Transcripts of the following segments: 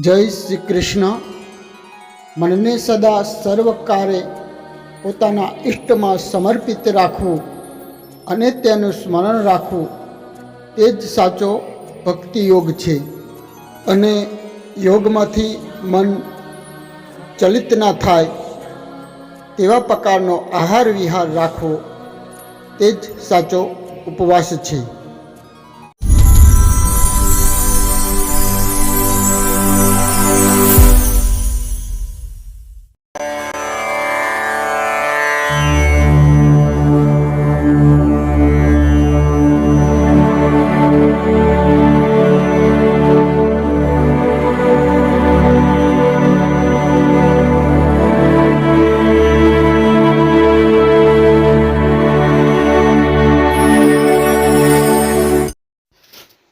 જય શ્રી કૃષ્ણ। મનને સદા સર્વકારે પોતાના ઇષ્ટમાં સમર્પિત રાખવું અને તેનું સ્મરણ રાખવું તે જ સાચો ભક્તિ યોગ છે। અને યોગમાંથી મન ચલિત ના થાય તેવા પ્રકારનો આહાર વિહાર રાખવો તે જ સાચો ઉપવાસ છે।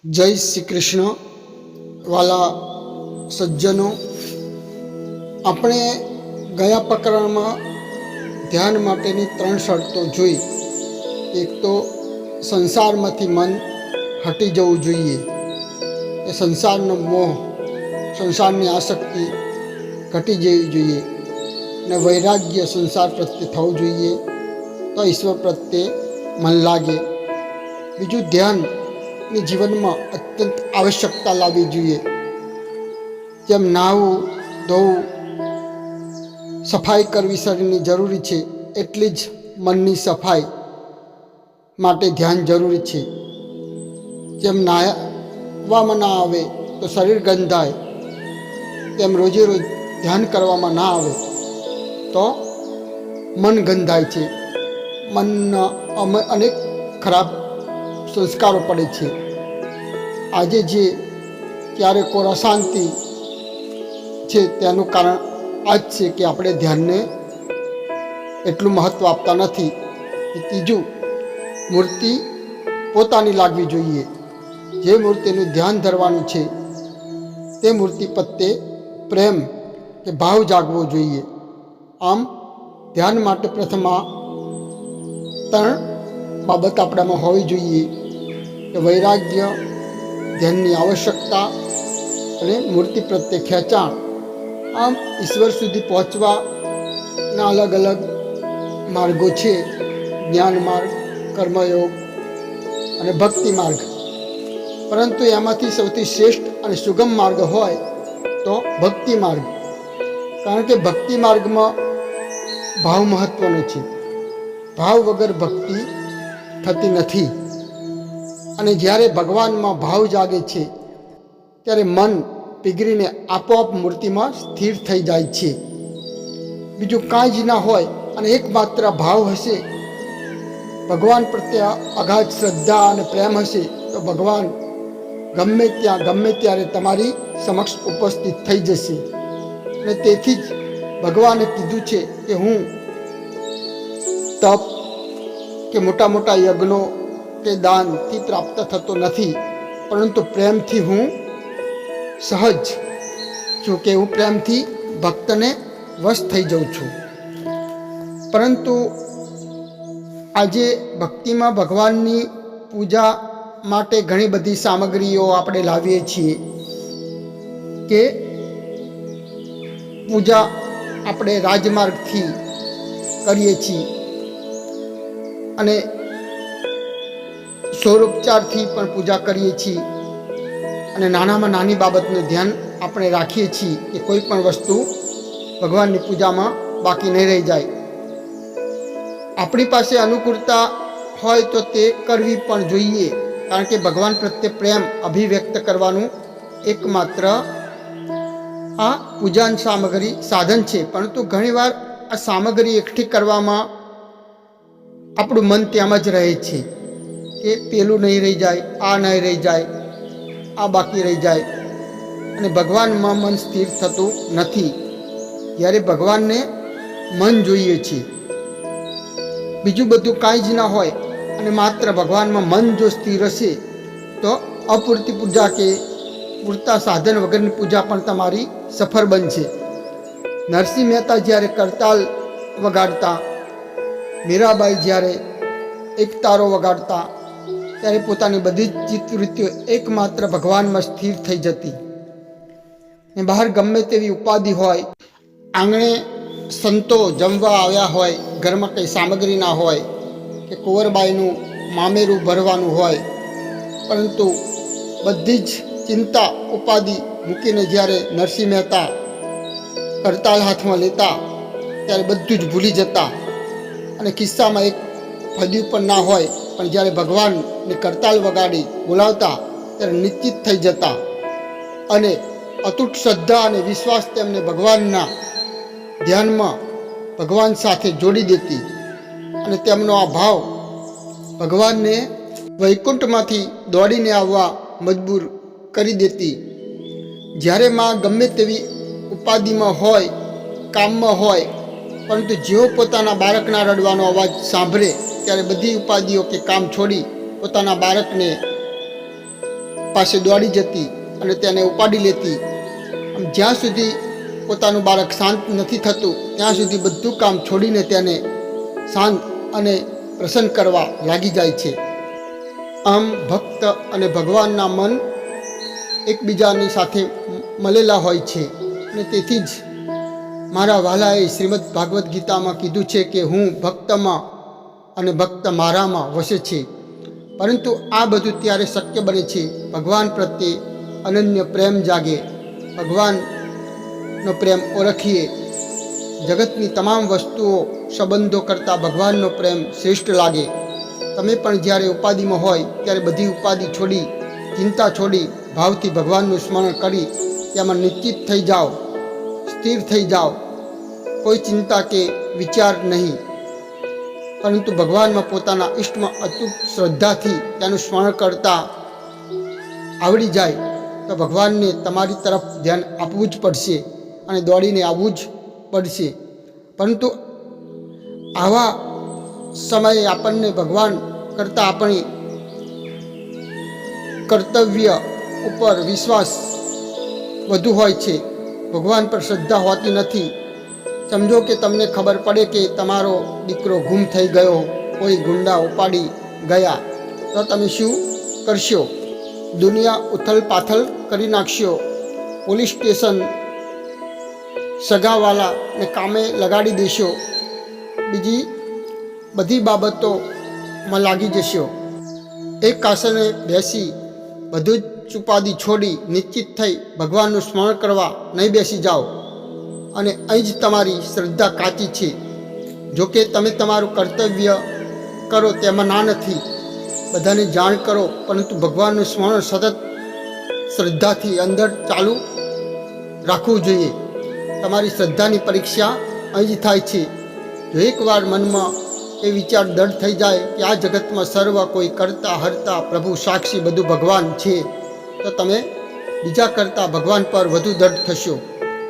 જય શ્રી કૃષ્ણ। વાલા સજ્જનો, આપણે ગયા પ્રકરણમાં ધ્યાન માટેની 3 શરતો જોઈ। એક તો સંસારમાંથી મન હટી જવું જોઈએ, એ સંસારનો મોહ, સંસારની આસક્તિ ઘટી જવી જોઈએ, અને વૈરાગ્ય સંસાર પ્રત્યે થવું જોઈએ, તો ઈશ્વર પ્રત્યે મન લાગે। બીજું, ધ્યાનની જીવનમાં અત્યંત આવશ્યકતા લાવવી જોઈએ। જેમ નાહવું, ધોવું, સફાઈ કરવી શરીરની જરૂરી છે, એટલી જ મનની સફાઈ માટે ધ્યાન જરૂરી છે। જેમ નાહવામાં ના આવે તો શરીર ગંધાય, તેમ રોજે રોજ ધ્યાન કરવામાં ના આવે તો મન ગંધાય છે, મનના અનેક ખરાબ સંસ્કારો પડે છે। આજે જે ક્યારેક અશાંતિ છે તેનું કારણ આ જ છે કે આપણે ધ્યાનને એટલું મહત્ત્વ આપતા નથી। ત્રીજું, મૂર્તિ પોતાની લાગવી જોઈએ। જે મૂર્તિનું ધ્યાન ધરવાનું છે તે મૂર્તિ પ્રત્યે પ્રેમ કે ભાવ જાગવો જોઈએ। આમ ધ્યાન માટે પ્રથમ 3 બાબત આપણામાં હોવી જોઈએ કે વૈરાગ્ય, ધ્યાનની આવશ્યકતા અને મૂર્તિ પ્રત્યે ખેંચાણ। આમ ઈશ્વર સુધી પહોંચવાના અલગ અલગ માર્ગો છે: જ્ઞાન માર્ગ, કર્મયોગ અને ભક્તિ માર્ગ। પરંતુ એમાંથી સૌથી શ્રેષ્ઠ અને સુગમ માર્ગ હોય તો ભક્તિ માર્ગ, કારણ કે ભક્તિ માર્ગમાં ભાવ મહત્વનો છે। ભાવ વગર ભક્તિ થતી નથી, અને જ્યારે ભગવાનમાં ભાવ જાગે છે ત્યારે મન પીગળીને આપોઆપ મૂર્તિમાં સ્થિર થઈ જાય છે। બીજું કાંઈ જ ના હોય અને એકમાત્ર ભાવ હશે, ભગવાન પ્રત્યે અગાધ શ્રદ્ધા અને પ્રેમ હશે, તો ભગવાન ગમે ત્યાં ગમે ત્યારે તમારી સમક્ષ ઉપસ્થિત થઈ જશે। અને તેથી જ ભગવાને કીધું છે કે હું તપ કે મોટા મોટા યજ્ઞો કે દાનથી પ્રાપ્ત થતો નથી, પરંતુ પ્રેમથી હું સહજ છું, કે હું પ્રેમથી ભક્તને વશ થઈ જાઉં છું। પરંતુ આજે ભક્તિમાં ભગવાનની પૂજા માટે ઘણી બધી સામગ્રીઓ આપણે લાવીએ છીએ કે પૂજા આપણે રાજમાર્ગથી કરીએ છીએ, અને સ્વરૂપચારથી પણ પૂજા કરીએ છીએ, અને નાનામાં નાની બાબતનું ધ્યાન આપણે રાખીએ છીએ કે કોઈ પણ વસ્તુ ભગવાનની પૂજામાં બાકી નહીં રહી જાય। આપણી પાસે અનુકૂળતા હોય તો તે કરવી પણ જોઈએ, કારણ કે ભગવાન પ્રત્યે પ્રેમ અભિવ્યક્ત કરવાનું એકમાત્ર આ પૂજાન સામગ્રી સાધન છે। પરંતુ ઘણીવાર આ સામગ્રી એકઠી કરવામાં આપણું મન ત્યાં જ રહે છે કે પેલું નહીં રહી જાય, આ નહીં રહી જાય, આ બાકી રહી જાય, અને ભગવાનમાં મન સ્થિર થતું નથી। જ્યારે ભગવાનને મન જોઈએ છે, બીજું બધું કાંઈ જ ના હોય અને માત્ર ભગવાનમાં મન જો સ્થિર હશે તો અપૂરતી પૂજા કે પૂરતા સાધન વગરની પૂજા પણ તમારી સફળ બનશે। નરસિંહ મહેતા જ્યારે કરતાલ વગાડતા, મીરાબાઈ જ્યારે એકતારો વગાડતા, ત્યારે પોતાની બધી જ ચિત્તવૃત્તિઓ એકમાત્ર ભગવાનમાં સ્થિર થઈ જતી। ને બહાર ગમે તેવી ઉપાધિ હોય, આંગણે સંતો જમવા આવ્યા હોય, ઘરમાં કંઈ સામગ્રી ના હોય, કે કુંવરબાઈનું મામેરું ભરવાનું હોય, પરંતુ બધી જ ચિંતા ઉપાધિ મૂકીને જ્યારે નરસિંહ મહેતા કરતાલ હાથમાં લેતા ત્યારે બધું જ ભૂલી જતા અને કિસ્સામાં એક ફદ્યું પણ ના હોય, પણ જ્યારે ભગવાનને કરતાલ વગાડી બોલાવતા ત્યારે નિશ્ચિત થઈ જતા અને અતૂટ શ્રદ્ધા અને વિશ્વાસ તેમને ભગવાનના ધ્યાનમાં ભગવાન સાથે જોડી દેતી અને તેમનો આ ભાવ ભગવાનને વૈકુંઠમાંથી દોડીને આવવા મજબૂર કરી દેતી. જ્યારે માં ગમે તેવી ઉપાધિમાં હોય, કામમાં હોય, પરંતુ જેઓ પોતાના બાળકના રડવાનો અવાજ સાંભળે ત્યારે બધી ઉપાધિઓ કે કામ છોડી પોતાના બાળકને પાસે દોડી જતી અને તેને ઉપાડી લેતી. જ્યાં સુધી પોતાનું બાળક શાંત નથી થતું ત્યાં સુધી બધું કામ છોડીને તેને શાંત અને પ્રસન્ન કરવા લાગી જાય છે. આમ ભક્ત અને ભગવાનના મન એકબીજાની સાથે મળેલા હોય છે અને તેથી જ મારા વહાલાએ શ્રીમદ ભાગવદ્ ગીતામાં કીધું છે કે હું ભક્તમાં અને ભક્ત મારામાં વસે છે. પરંતુ આ બધું ત્યારે શક્ય બને છે ભગવાન પ્રત્યે અનન્ય પ્રેમ જાગે, ભગવાનનો પ્રેમ ઓળખીએ. જગતની તમામ વસ્તુઓ સંબંધો કરતાં ભગવાનનો પ્રેમ શ્રેષ્ઠ લાગે. તમે પણ જ્યારે ઉપાધિમાં હોય ત્યારે બધી ઉપાધિ છોડી, ચિંતા છોડી ભાવથી ભગવાનનું સ્મરણ કરી તેમાં નિશ્ચિત થઈ જાઓ, સ્થિર થઈ જાઓ. કોઈ ચિંતા કે વિચાર નહીં, પરંતુ ભગવાનમાં પોતાના ઈષ્ટમાં અતૂટ શ્રદ્ધાથી તેનું સ્મરણ કરતા આવડી જાય તો ભગવાનને તમારી તરફ ધ્યાન આપવું જ પડશે અને દોડીને આવવું જ પડશે. પરંતુ આવા સમયે આપણને ભગવાન કરતાં આપણી કર્તવ્ય ઉપર વિશ્વાસ વધુ હોય છે, ભગવાન પર શ્રદ્ધા હોતી નથી. સમજો કે તમને ખબર પડે કે તમારો દીકરો ગુમ થઈ ગયો, કોઈ ગુંડા ઉપાડી ગયા, તો તમે શું કરશો? દુનિયા ઉથલ પાથલ કરી નાખશો, પોલીસ સ્ટેશન સગાવાલાને કામે લગાડી દેશો, બીજી બધી બાબતોમાં લાગી જશો. એક આસને બેસી બધું જ ઉપાધિ છોડી નિશ્ચિત થઈ ભગવાનનું સ્મરણ કરવા નહીં બેસી જાઓ અને અહીં જ તમારી શ્રદ્ધા કાચી છે. જોકે તમે તમારું કર્તવ્ય કરો તેમાં ના નથી, બધાને જાણ કરો, પરંતુ ભગવાનનું સ્મરણ સતત શ્રદ્ધાથી અંદર ચાલુ રાખવું જોઈએ. તમારી શ્રદ્ધાની પરીક્ષા અહીં જ થાય છે. જો એકવાર મનમાં એ વિચાર દૃઢ થઈ જાય કે આ જગતમાં સર્વ કોઈ કરતા હરતા પ્રભુ સાક્ષી બધું ભગવાન છે, તો તમે બીજા કરતાં ભગવાન પર વધુ દૃઢ થશો.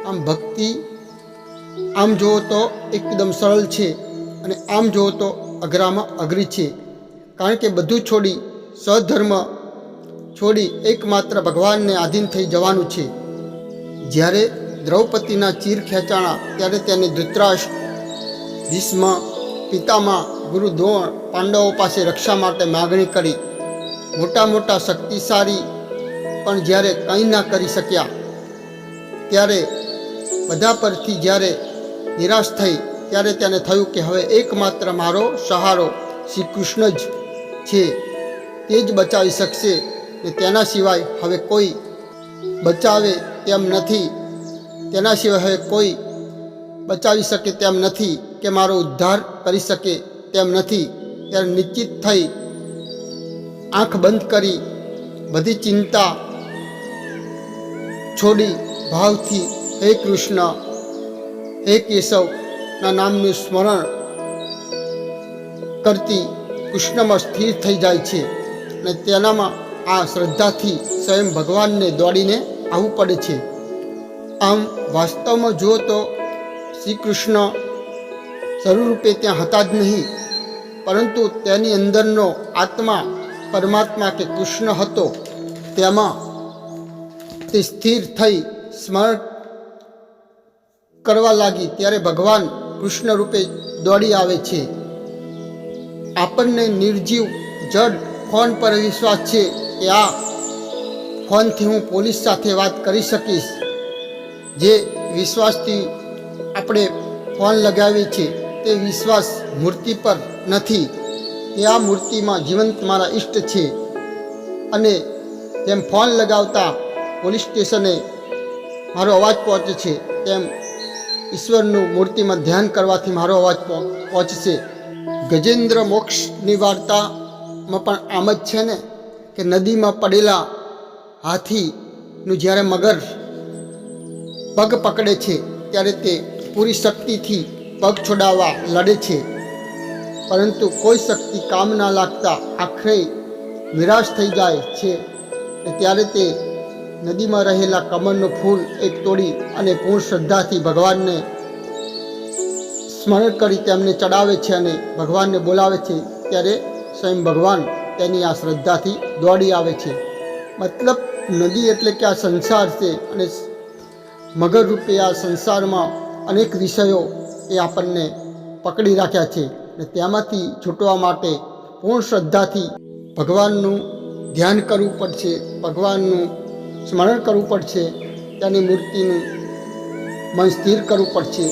આમ ભક્તિ આમ જુઓ તો એકદમ સરળ છે અને આમ જુઓ તો અઘરામાં અઘરી છે, કારણ કે બધું છોડી, સ્વધર્મ છોડી એકમાત્ર ભગવાનને આધીન થઈ જવાનું છે. જ્યારે દ્રૌપદીના ચીર ખેંચાણા ત્યારે તેને ધૃતરાષ્ટ્ર, ભીષ્મ, પિતામહ, ગુરુ દ્રોણ પાંડવો પાસે રક્ષા માટે માગણી કરી. મોટા મોટા શક્તિશાળી પણ જ્યારે કંઈ ના કરી શક્યા ત્યારે બધા પરથી જ્યારે નિરાશ થઈ ત્યારે તેને થયું કે હવે એકમાત્ર મારો સહારો શ્રી કૃષ્ણ જ છે, તે જ બચાવી શકશે ને તેના સિવાય હવે કોઈ બચાવે તેમ નથી, તેના સિવાય હવે કોઈ બચાવી શકે તેમ નથી કે મારો ઉદ્ધાર કરી શકે તેમ નથી. ત્યારે નિશ્ચિત થઈ આંખ બંધ કરી બધી ચિંતા છોડી ભાવથી હે કૃષ્ણ, હે કેશવના નામનું સ્મરણ કરતી કૃષ્ણમાં સ્થિર થઈ જાય છે અને તેનામાં આ શ્રદ્ધાથી સ્વયં ભગવાનને દોડીને આવવું પડે છે. આમ વાસ્તવમાં જુઓ તો શ્રી કૃષ્ણ સ્વરૂપે ત્યાં હતા જ નહીં, પરંતુ તેની અંદરનો આત્મા પરમાત્મા કે કૃષ્ણ હતો, તેમાં તે સ્થિર થઈ સ્મરણ કરવા લાગી ત્યારે ભગવાન કૃષ્ણ રૂપે દોડી આવે છે. આપણને નિર્જીવ જડ ફોન પર વિશ્વાસ છે કે આ ફોનથી હું પોલીસ સાથે વાત કરી શકીશ, જે વિશ્વાસથી આપણે ફોન લગાવીએ છીએ તે વિશ્વાસ મૂર્તિ પર નથી, તે આ મૂર્તિમાં જીવંત મારા ઈષ્ટ છે. અને તેમ ફોન લગાવતા પોલીસ સ્ટેશને મારો અવાજ પહોંચે છે, તેમ ઈશ્વરનું મૂર્તિમાં ધ્યાન કરવાથી મારો અવાજ પહોંચશે. ગજેન્દ્ર મોક્ષની વાર્તામાં પણ આમ જ છે ને, કે નદીમાં પડેલા હાથીનું જ્યારે મગર પગ પકડે છે ત્યારે તે પૂરી શક્તિથી પગ છોડાવવા લડે છે, પરંતુ કોઈ શક્તિ કામ ના લાગતા આખરે નિરાશ થઈ જાય છે. ત્યારે તે નદીમાં રહેલા કમળનું ફૂલ એક તોડી અને પૂર્ણ શ્રદ્ધાથી ભગવાનને સ્મરણ કરી તેમને ચડાવે છે અને ભગવાનને બોલાવે છે. ત્યારે સ્વયં ભગવાન તેની આ શ્રદ્ધાથી દોડી આવે છે. મતલબ નદી એટલે કે આ સંસાર છે, અને મગર રૂપે આ સંસારમાં અનેક વિષયો એ આપણને પકડી રાખ્યા છે. અને તેમાંથી છૂટવા માટે પૂર્ણ શ્રદ્ધાથી ભગવાનનું ધ્યાન કરવું પડશે, ભગવાનનું સ્મરણ કરવું પડશે, તેની મૂર્તિનું મન સ્થિર કરવું પડશે.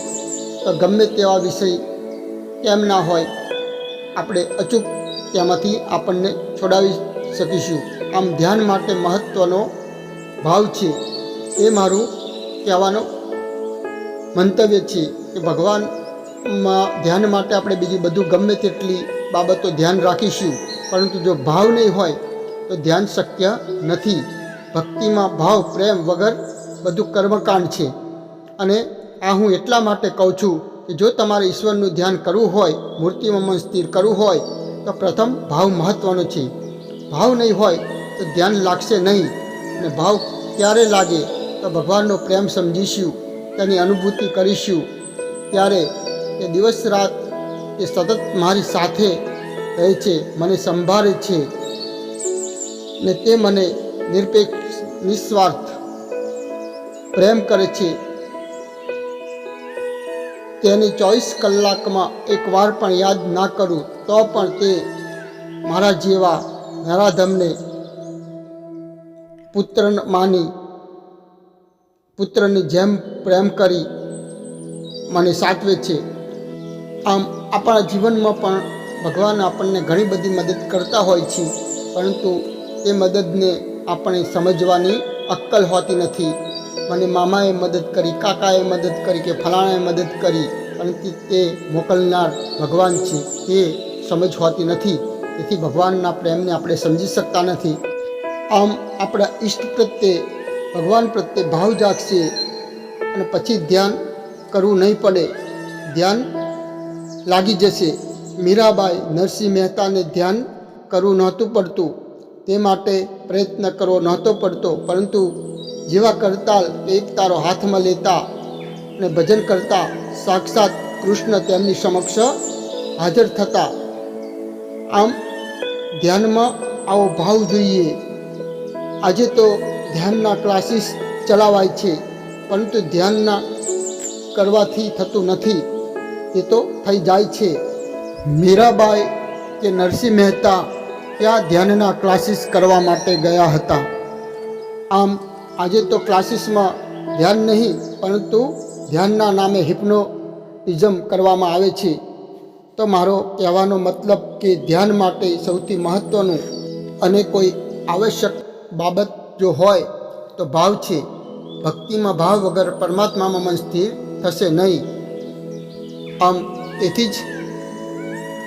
તો ગમે તેવા વિષય કેમ ના હોય, આપણે અચૂક તેમાંથી આપણને છોડાવી શકીશું. આમ ધ્યાન માટે મહત્ત્વનો ભાવ છે. એ મારું કહેવાનું મંતવ્ય છે કે ભગવાનમાં ધ્યાન માટે આપણે બીજી બધું ગમે તેટલી બાબતો ધ્યાન રાખીશું, પરંતુ જો ભાવ નહીં હોય તો ધ્યાન શક્ય નથી. ભક્તિમાં ભાવ પ્રેમ વગર બધું કર્મકાંડ છે. અને આ હું એટલા માટે કહું છું કે જો તમારે ઈશ્વરનું ધ્યાન કરવું હોય, મૂર્તિમાં મન સ્થિર કરવું હોય, તો પ્રથમ ભાવ મહત્ત્વનો છે. ભાવ નહીં હોય તો ધ્યાન લાગશે નહીં. અને ભાવ ક્યારે લાગે તો ભગવાનનો પ્રેમ સમજીશું, તેની અનુભૂતિ કરીશું, ત્યારે એ દિવસ રાત એ સતત મારી સાથે રહે છે, મને સંભાળે છે, ને તે મને નિરપેક્ષ નિસ્વાર્થ પ્રેમ કરે છે. તેની 24 કલાકમાં એક વાર પણ યાદ ના કરું તો પણ તે મારા જેવા નરાધમને પુત્ર માની પુત્રની જેમ પ્રેમ કરી મને સાચવે છે. આમ આપણા જીવનમાં પણ ભગવાન આપણને ઘણી બધી મદદ કરતા હોય છે, પરંતુ તે મદદને આપણે સમજવાની અક્કલ હોતી નથી. મને મામાએ મદદ કરી, કાકાએ મદદ કરી કે ફલાણાએ મદદ કરી, પરંતુ તે મોકલનાર ભગવાન છે, તે સમજ હોતી નથી. તેથી ભગવાનના પ્રેમને આપણે સમજી શકતા નથી. આમ આપણા ઈષ્ટ પ્રત્યે, ભગવાન પ્રત્યે ભાવ જાગશે અને પછી ધ્યાન કરવું નહીં પડે, ધ્યાન લાગી જશે. મીરાબાઈ નરસિંહ મહેતાને ધ્યાન કરવું નહોતું પડતું, તે માટે પ્રયત્ન કરવો નહોતો પડતો, પરંતુ જેવા કરતાલ એક તારો હાથમાં લેતા અને ભજન કરતા સાક્ષાત કૃષ્ણ તેમની સમક્ષ હાજર થતા. આમ ધ્યાનમાં આવો ભાવ જોઈએ. આજે તો ધ્યાનના ક્લાસીસ ચલાવાય છે, પરંતુ ધ્યાનના કરવાથી થતું નથી, તે તો થઈ જાય છે. મીરાબાઈ કે નરસિંહ મહેતા ત્યાં ધ્યાનના ક્લાસીસ કરવા માટે ગયા હતા. આમ આજે તો ક્લાસીસમાં ધ્યાન નહીં, પરંતુ ધ્યાનના નામે હિપ્નોટિઝમ કરવામાં આવે છે. તો મારો કહેવાનો મતલબ કે ધ્યાન માટે સૌથી મહત્ત્વનું અને કોઈ આવશ્યક બાબત જો હોય તો ભાવ છે. ભક્તિમાં ભાવ વગર પરમાત્મામાં મન સ્થિર થશે નહીં. આમ તેથી જ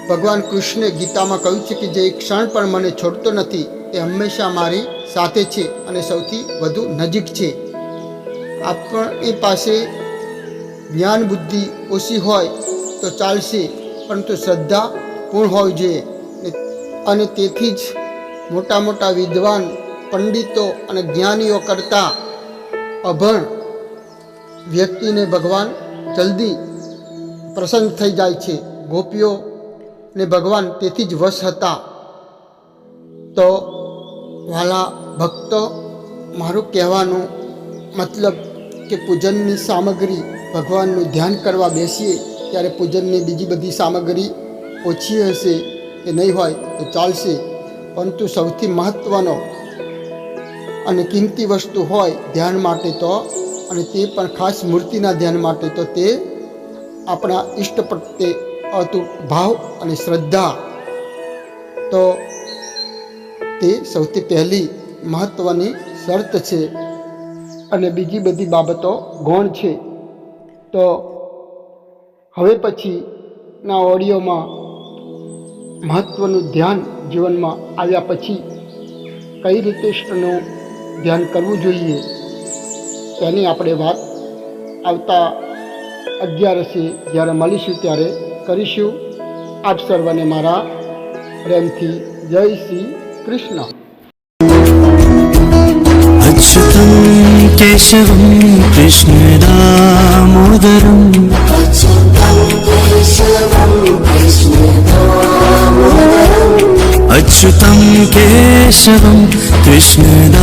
ભગવાન કૃષ્ણે ગીતામાં કહ્યું છે કે જે એક ક્ષણ પણ મને છોડતો નથી, તે હંમેશા મારી સાથે છે અને સૌથી વધુ નજીક છે. આપણી પાસે જ્ઞાન બુદ્ધિ ઓછી હોય તો ચાલશે, પરંતુ શ્રદ્ધા પૂર્ણ હોવી જોઈએ. અને તેથી જ મોટા મોટા વિદ્વાન પંડિતો અને જ્ઞાનીઓ કરતાં અભણ વ્યક્તિને ભગવાન જલ્દી પ્રસન્ન થઈ જાય છે. ગોપીઓને ભગવાન તેથી જ વશ હતા. તો વાલા ભક્તો, મારું કહેવાનું મતલબ કે પૂજનની સામગ્રી, ભગવાનનું ધ્યાન કરવા બેસીએ ત્યારે પૂજનની બીજી બધી સામગ્રી ઓછી હશે કે નહીં હોય તો ચાલશે, પરંતુ સૌથી મહત્ત્વનો અને કિંમતી વસ્તુ હોય ધ્યાન માટે તો અને તે પણ ખાસ મૂર્તિના ધ્યાન માટે, તો તે આપણા ઈષ્ટ પ્રત્યે અતૂટ ભાવ અને શ્રદ્ધા, તો તે સૌથી પહેલી મહત્ત્વની શરત છે. અને બીજી બધી બાબતો ગૌણ છે. તો હવે પછીના ઓડિયોમાં મહત્ત્વનું ધ્યાન જીવનમાં આવ્યા પછી કઈ રીતે ઇષ્ટનું ધ્યાન કરવું જોઈએ તેની આપણે વાત આવતા 11 જ્યારે મળીશું ત્યારે કરીશું. આપ સર્વને મારા પ્રેમથી જય શ્રી કૃષ્ણ. अच्युतं केशवं कृष्णदामोदरम् अच्युतं केशवं कृष्णदामोदरम्